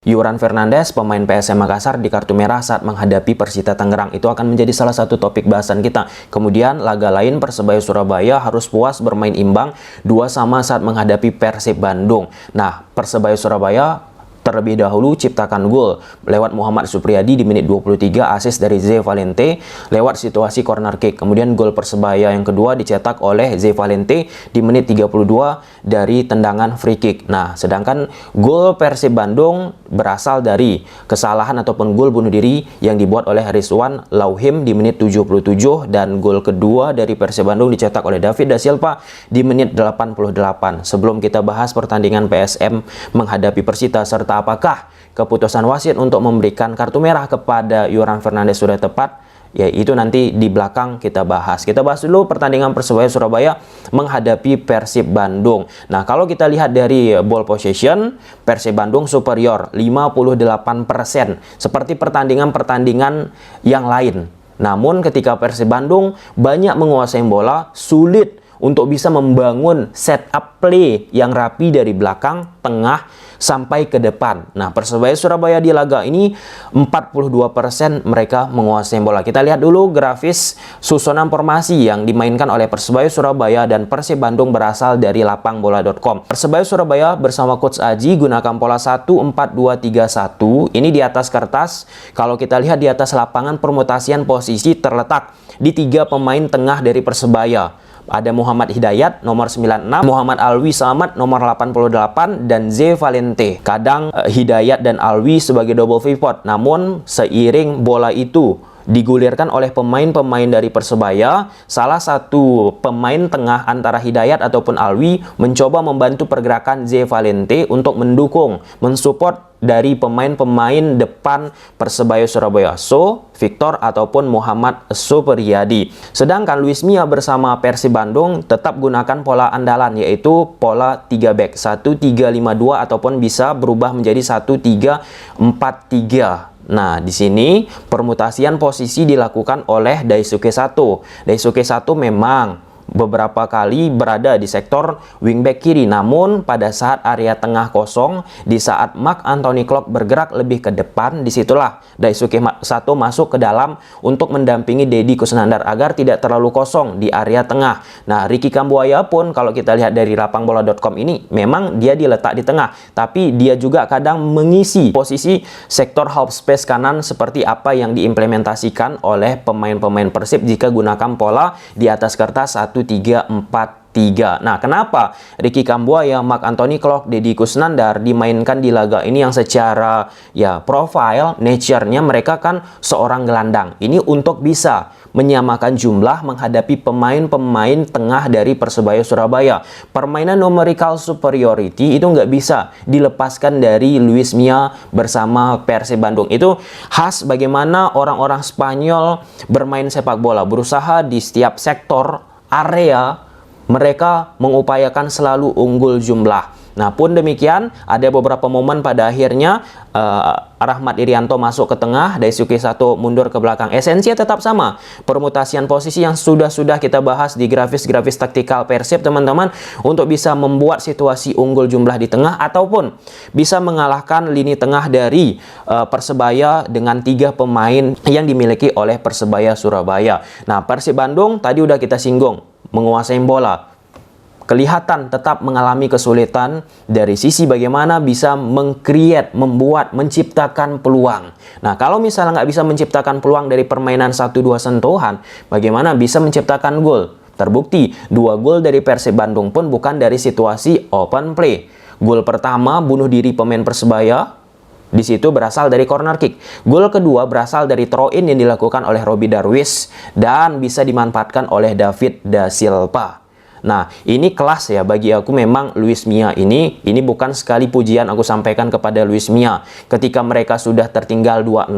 Yoran Fernandes, pemain PSM Makassar, di kartu merah saat menghadapi Persita Tangerang. Itu akan menjadi salah satu topik bahasan kita. Kemudian laga lain, Persebaya Surabaya harus puas bermain imbang 2-2 saat menghadapi Persib Bandung. Nah, Persebaya Surabaya terlebih dahulu ciptakan gol lewat Muhammad Supriyadi di menit 23, assist dari Ze Valente lewat situasi corner kick. Kemudian gol Persebaya yang kedua dicetak oleh Ze Valente di menit 32 dari tendangan free kick. Nah, sedangkan gol Persib Bandung berasal dari kesalahan ataupun gol bunuh diri yang dibuat oleh Rizwan Lauhim di menit 77, dan gol kedua dari Persib Bandung dicetak oleh David da Silva di menit 88. Sebelum kita bahas pertandingan PSM menghadapi Persita serta apakah keputusan wasit untuk memberikan kartu merah kepada Yoran Fernandes sudah tepat, ya itu nanti di belakang kita bahas. Kita bahas dulu pertandingan Persebaya Surabaya menghadapi Persib Bandung. Nah, kalau kita lihat dari ball possession, Persib Bandung superior 58% seperti pertandingan-pertandingan yang lain. Namun ketika Persib Bandung banyak menguasai bola, sulit untuk bisa membangun setup play yang rapi dari belakang, tengah, sampai ke depan. Nah, Persebaya Surabaya di laga ini 42% mereka menguasai bola. Kita lihat dulu grafis susunan formasi yang dimainkan oleh Persebaya Surabaya dan Persib Bandung berasal dari lapangbola.com. Persebaya Surabaya bersama Coach Aji gunakan pola 1-4-2-3-1. Ini di atas kertas. Kalau kita lihat di atas lapangan, permutasian posisi terletak di 3 pemain tengah dari Persebaya. Ada Muhammad Hidayat nomor 96, Muhammad Alwi Samad nomor 88, dan Ze Valente. Kadang Hidayat dan Alwi sebagai double pivot. Namun seiring bola itu digulirkan oleh pemain-pemain dari Persebaya, salah satu pemain tengah antara Hidayat ataupun Alwi mencoba membantu pergerakan Ze Valente untuk mendukung, mensupport dari pemain-pemain depan Persebaya Surabaya, So Victor ataupun Muhammad Supriyadi. Sedangkan Luis Mia bersama Persib Bandung tetap gunakan pola andalan, yaitu pola 3 back 1-3-5-2 ataupun bisa berubah menjadi 1-3-4-3. Nah, di sini permutasian posisi dilakukan oleh Daisuke Sato. Daisuke Sato memang beberapa kali berada di sektor wingback kiri, namun pada saat area tengah kosong, di saat Marc Anthony Klopp bergerak lebih ke depan, disitulah Daisuke Sato masuk ke dalam untuk mendampingi Deddy Kusnandar agar tidak terlalu kosong di area tengah. Nah, Ricky Kambuaya pun kalau kita lihat dari lapangbola.com ini memang dia diletak di tengah, tapi dia juga kadang mengisi posisi sektor half space kanan seperti apa yang diimplementasikan oleh pemain-pemain Persib jika gunakan pola di atas kertas 1-3-4-3. Nah, kenapa Ricky Kambuaya, Marc Anthony Klopp, Deddy Kusnandar dimainkan di laga ini yang secara profile, nature-nya mereka kan seorang gelandang. Ini untuk bisa menyamakan jumlah menghadapi pemain-pemain tengah dari Persebaya Surabaya. Permainan numerical superiority itu nggak bisa dilepaskan dari Luis Mia bersama Persib Bandung. Itu khas bagaimana orang-orang Spanyol bermain sepak bola, berusaha di setiap sektor area mereka mengupayakan selalu unggul jumlah. Nah, pun demikian ada beberapa momen pada akhirnya Rahmat Irianto masuk ke tengah, Daisuke Sato mundur ke belakang. Esensinya tetap sama, permutasian posisi yang sudah kita bahas di grafis-grafis taktikal Persib, teman-teman, untuk bisa membuat situasi unggul jumlah di tengah ataupun bisa mengalahkan lini tengah dari Persebaya dengan 3 pemain yang dimiliki oleh Persebaya Surabaya. Nah, Persib Bandung tadi udah kita singgung, menguasai bola, kelihatan tetap mengalami kesulitan dari sisi bagaimana bisa membuat, menciptakan peluang. Nah, kalau misalnya nggak bisa menciptakan peluang dari permainan 1-2 sentuhan, bagaimana bisa menciptakan gol? Terbukti, 2 gol dari Persib Bandung pun bukan dari situasi open play. Gol pertama bunuh diri pemain Persebaya, di situ berasal dari corner kick. Gol kedua berasal dari throw in yang dilakukan oleh Roby Darwis dan bisa dimanfaatkan oleh David da Silva. Nah, ini kelas ya bagi aku memang Luis Mia ini bukan sekali pujian aku sampaikan kepada Luis Mia. Ketika mereka sudah tertinggal 2-0,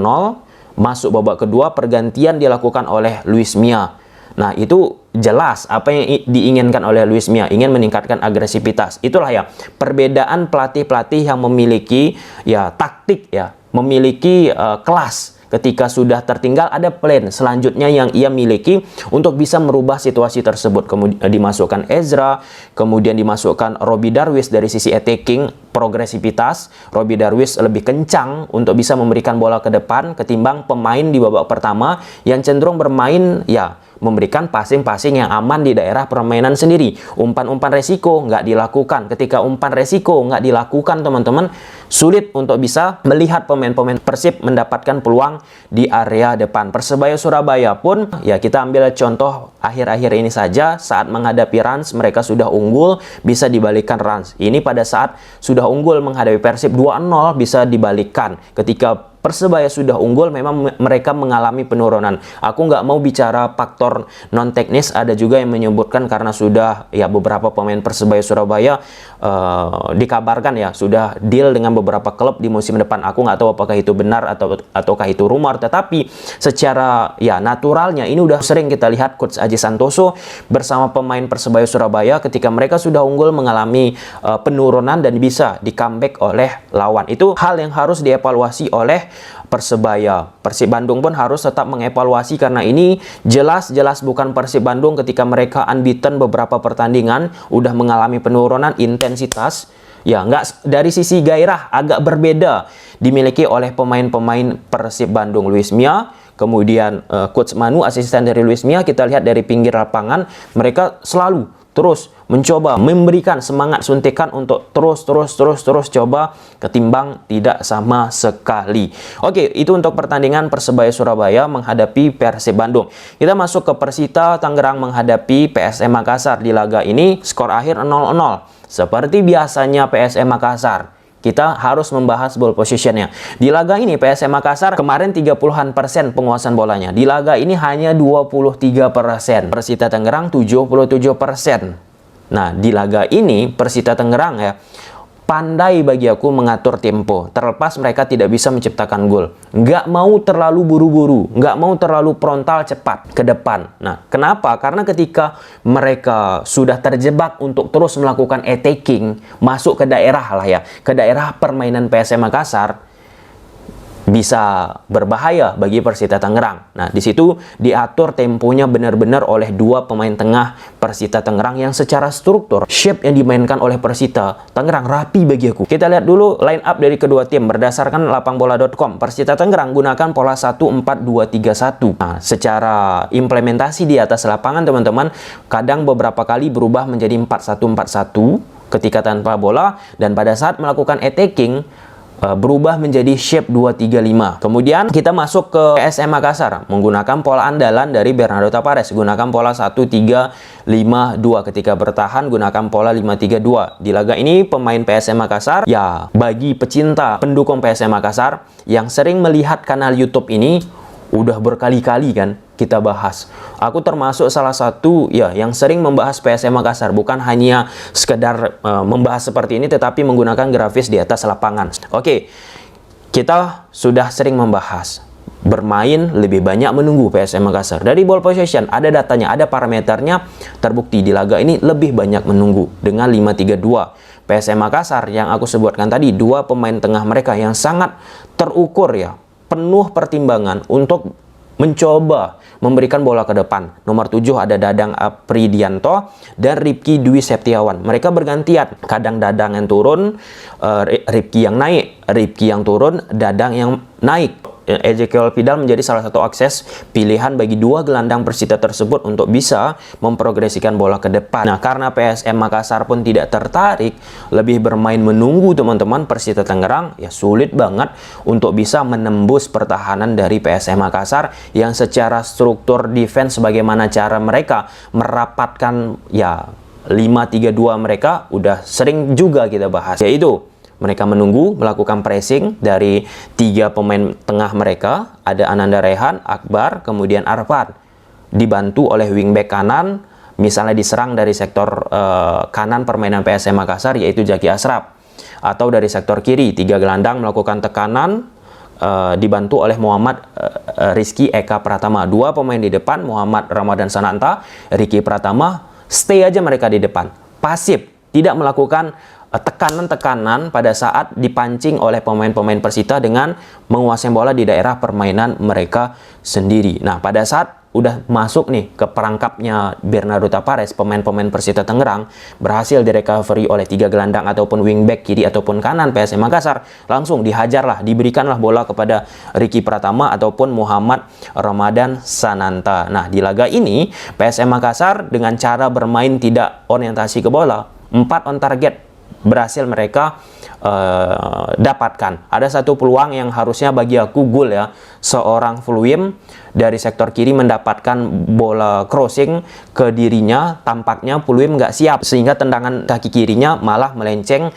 masuk babak kedua, pergantian dilakukan oleh Luis Mia. Nah, itu jelas apa yang diinginkan oleh Luis Mia, ingin meningkatkan agresivitas. Itulah ya perbedaan pelatih-pelatih yang memiliki taktik, memiliki kelas. Ketika sudah tertinggal, ada plan selanjutnya yang ia miliki untuk bisa merubah situasi tersebut. Kemudian dimasukkan Ezra, kemudian dimasukkan Roby Darwis dari sisi attacking, progresivitas. Robby Darwish lebih kencang untuk bisa memberikan bola ke depan ketimbang pemain di babak pertama yang cenderung bermain ya memberikan passing-passing yang aman di daerah permainan sendiri. Umpan-umpan resiko nggak dilakukan. Ketika umpan resiko nggak dilakukan, teman-teman, sulit untuk bisa melihat pemain-pemain Persib mendapatkan peluang di area depan. Persebaya Surabaya pun, ya kita ambil contoh akhir-akhir ini saja, saat menghadapi Rans, mereka sudah unggul, bisa dibalikkan Rans. Ini pada saat sudah unggul menghadapi Persib 2-0, bisa dibalikkan. Ketika Persebaya sudah unggul, memang mereka mengalami penurunan. Aku nggak mau bicara faktor non teknis, ada juga yang menyebutkan karena sudah ya beberapa pemain Persebaya Surabaya dikabarkan ya sudah deal dengan beberapa klub di musim depan. Aku nggak tahu apakah itu benar ataukah itu rumor, tetapi secara ya naturalnya ini udah sering kita lihat Coach Aji Santoso bersama pemain Persebaya Surabaya ketika mereka sudah unggul mengalami penurunan dan bisa di comeback oleh lawan. Itu hal yang harus dievaluasi oleh Persebaya. Persib Bandung pun harus tetap mengevaluasi karena ini jelas-jelas bukan Persib Bandung ketika mereka unbeaten beberapa pertandingan, udah mengalami penurunan intensitas. Ya, nggak, dari sisi gairah agak berbeda dimiliki oleh pemain-pemain Persib Bandung. Luis Mia, kemudian Coach Manu, asisten dari Luis Mia, kita lihat dari pinggir lapangan, mereka selalu terus mencoba memberikan semangat suntikan untuk terus coba ketimbang tidak sama sekali. Oke, itu untuk pertandingan Persebaya Surabaya menghadapi Persib Bandung. Kita masuk ke Persita Tangerang menghadapi PSM Makassar. Di laga ini skor akhir 0-0. Seperti biasanya PSM Makassar, kita harus membahas ball positionnya. Di laga ini PSM Makassar kemarin 30% penguasaan bolanya. Di laga ini hanya 23%. Persita Tangerang 77%. Nah, di laga ini Persita Tangerang ya pandai bagi aku mengatur tempo. Terlepas mereka tidak bisa menciptakan gol. Nggak mau terlalu buru-buru. Nggak mau terlalu frontal cepat ke depan. Nah, kenapa? Karena ketika mereka sudah terjebak untuk terus melakukan attacking, masuk ke daerah lah ya, ke daerah permainan PSM Makassar, bisa berbahaya bagi Persita Tangerang. Nah, di situ diatur temponya benar-benar oleh dua pemain tengah Persita Tangerang yang secara struktur, shape yang dimainkan oleh Persita Tangerang rapi bagi aku. Kita lihat dulu line up dari kedua tim berdasarkan lapangbola.com. Persita Tangerang gunakan pola 1-4-2-3-1. Nah, secara implementasi di atas lapangan, teman-teman, kadang beberapa kali berubah menjadi 4-1-4-1 ketika tanpa bola, dan pada saat melakukan attacking berubah menjadi shape 2-3-5. Kemudian kita masuk ke PSM Makassar menggunakan pola andalan dari Bernardo Tavares, gunakan pola 1-3-5-2. Ketika bertahan gunakan pola 5-3-2. Di laga ini pemain PSM Makassar, ya bagi pecinta pendukung PSM Makassar yang sering melihat kanal YouTube ini, udah berkali-kali kan kita bahas. Aku termasuk salah satu ya yang sering membahas PSM Makassar, bukan hanya sekedar membahas seperti ini, tetapi menggunakan grafis di atas lapangan. Oke, kita sudah sering membahas bermain lebih banyak menunggu PSM Makassar. Dari ball possession ada datanya, ada parameternya, terbukti di laga ini lebih banyak menunggu dengan 5-3-2. PSM Makassar yang aku sebutkan tadi, dua pemain tengah mereka yang sangat terukur ya, penuh pertimbangan untuk mencoba memberikan bola ke depan. Nomor 7 ada Dadang Apridianto dan Ripki Dwi Septiawan. Mereka bergantian. Kadang Dadang yang turun, Ripki yang naik, Ripki yang turun, Dadang yang naik. Ezekiel Pidal menjadi salah satu akses pilihan bagi dua gelandang Persita tersebut untuk bisa memprogresikan bola ke depan. Nah, karena PSM Makassar pun tidak tertarik, lebih bermain menunggu, teman-teman, Persita Tangerang ya sulit banget untuk bisa menembus pertahanan dari PSM Makassar yang secara struktur defense bagaimana cara mereka merapatkan ya 5-3-2 mereka udah sering juga kita bahas, yaitu mereka menunggu, melakukan pressing dari tiga pemain tengah mereka. Ada Ananda Rehan, Akbar, kemudian Arfan. Dibantu oleh wingback kanan, misalnya diserang dari sektor kanan permainan PSM Makassar, yaitu Zaki Ashraf. Atau dari sektor kiri, tiga gelandang melakukan tekanan, dibantu oleh Muhammad Rizky Eka Pratama. Dua pemain di depan, Muhammad Ramadan Sananta, Ricky Pratama, stay aja mereka di depan. Pasif, tidak melakukan tekanan-tekanan pada saat dipancing oleh pemain-pemain Persita dengan menguasai bola di daerah permainan mereka sendiri. Nah, pada saat udah masuk nih ke perangkapnya Bernardo Tavares, pemain-pemain Persita Tangerang, berhasil direcovery oleh 3 gelandang ataupun wingback kiri ataupun kanan PSM Makassar, langsung dihajarlah, diberikanlah bola kepada Ricky Pratama ataupun Muhammad Ramadan Sananta. Nah, di laga ini PSM Makassar dengan cara bermain tidak orientasi ke bola, 4 on target berhasil mereka dapatkan. Ada satu peluang yang harusnya bagi aku gol ya. Seorang Fluim dari sektor kiri mendapatkan bola crossing ke dirinya, tampaknya Fluim nggak siap sehingga tendangan kaki kirinya malah melenceng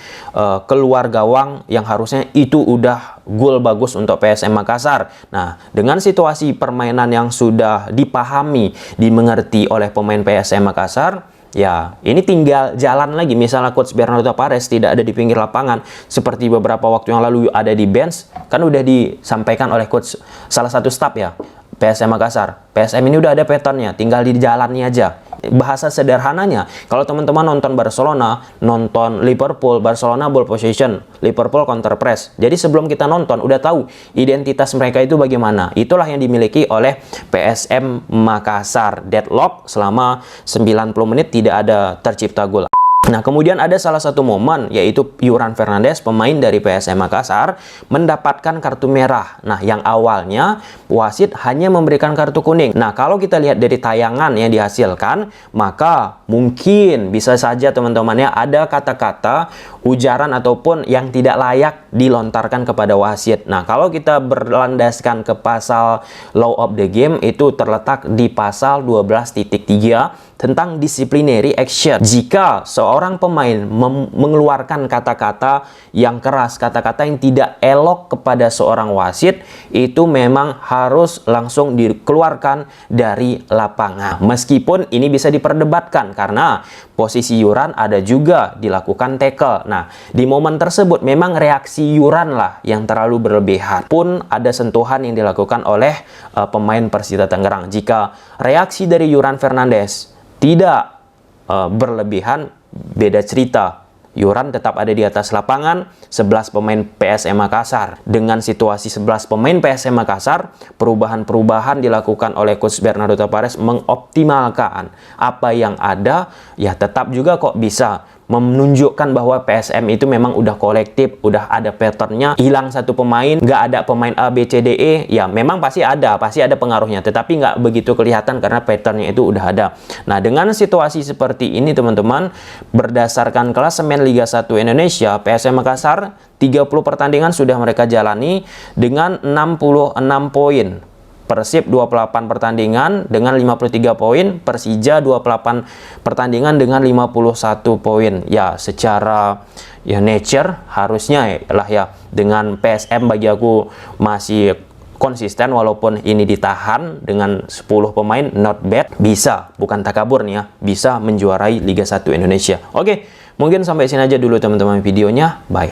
keluar gawang yang harusnya itu udah gol bagus untuk PSM Makassar. Nah, dengan situasi permainan yang sudah dipahami, dimengerti oleh pemain PSM Makassar, ya, ini tinggal jalan lagi. Misalnya Coach Bernardo Tavares tidak ada di pinggir lapangan, seperti beberapa waktu yang lalu ada di bench, kan udah disampaikan oleh Coach salah satu staff ya, PSM Makassar. PSM ini udah ada patternnya, tinggal di jalannya aja. Bahasa sederhananya, kalau teman-teman nonton Barcelona, nonton Liverpool, Barcelona ball possession, Liverpool counter press. Jadi sebelum kita nonton, udah tahu identitas mereka itu bagaimana. Itulah yang dimiliki oleh PSM Makassar. Deadlock selama 90 menit tidak ada tercipta gol. Nah, kemudian ada salah satu momen, yaitu Yuran Fernandes, pemain dari PSM Makassar, mendapatkan kartu merah. Nah, yang awalnya wasit hanya memberikan kartu kuning. Nah, kalau kita lihat dari tayangan yang dihasilkan, maka mungkin bisa saja teman-temannya ada kata-kata, ujaran ataupun yang tidak layak dilontarkan kepada wasit. Nah, kalau kita berlandaskan ke pasal Law of the Game, itu terletak di pasal 12.3 tentang disciplinary action. Jika seorang pemain mengeluarkan kata-kata yang keras, kata-kata yang tidak elok kepada seorang wasit, itu memang harus langsung dikeluarkan dari lapangan. Meskipun ini bisa diperdebatkan karena posisi Yuran ada juga dilakukan tackle. Nah, di momen tersebut memang reaksi Yuran lah yang terlalu berlebihan. Pun ada sentuhan yang dilakukan oleh pemain Persita Tangerang. Jika reaksi dari Yuran Fernandes tidak berlebihan, beda cerita. Yuran tetap ada di atas lapangan, 11 pemain PSM Makassar. Dengan situasi 11 pemain PSM Makassar, perubahan-perubahan dilakukan oleh Coach Bernardo Tavares mengoptimalkan apa yang ada, ya tetap juga kok bisa menunjukkan bahwa PSM itu memang udah kolektif, udah ada patternnya. Hilang satu pemain, nggak ada pemain A, B, C, D, E, ya memang pasti ada pengaruhnya, tetapi nggak begitu kelihatan karena patternnya itu udah ada. Nah, dengan situasi seperti ini teman-teman, berdasarkan klasemen Liga 1 Indonesia, PSM Makassar 30 pertandingan sudah mereka jalani dengan 66 poin. Persib 28 pertandingan dengan 53 poin, Persija 28 pertandingan dengan 51 poin. Ya, secara ya nature harusnya lah ya, dengan PSM bagi aku masih konsisten walaupun ini ditahan dengan 10 pemain, not bad. Bisa, bukan takabur nih ya, bisa menjuarai Liga 1 Indonesia. Oke, mungkin sampai sini aja dulu teman-teman videonya. Bye.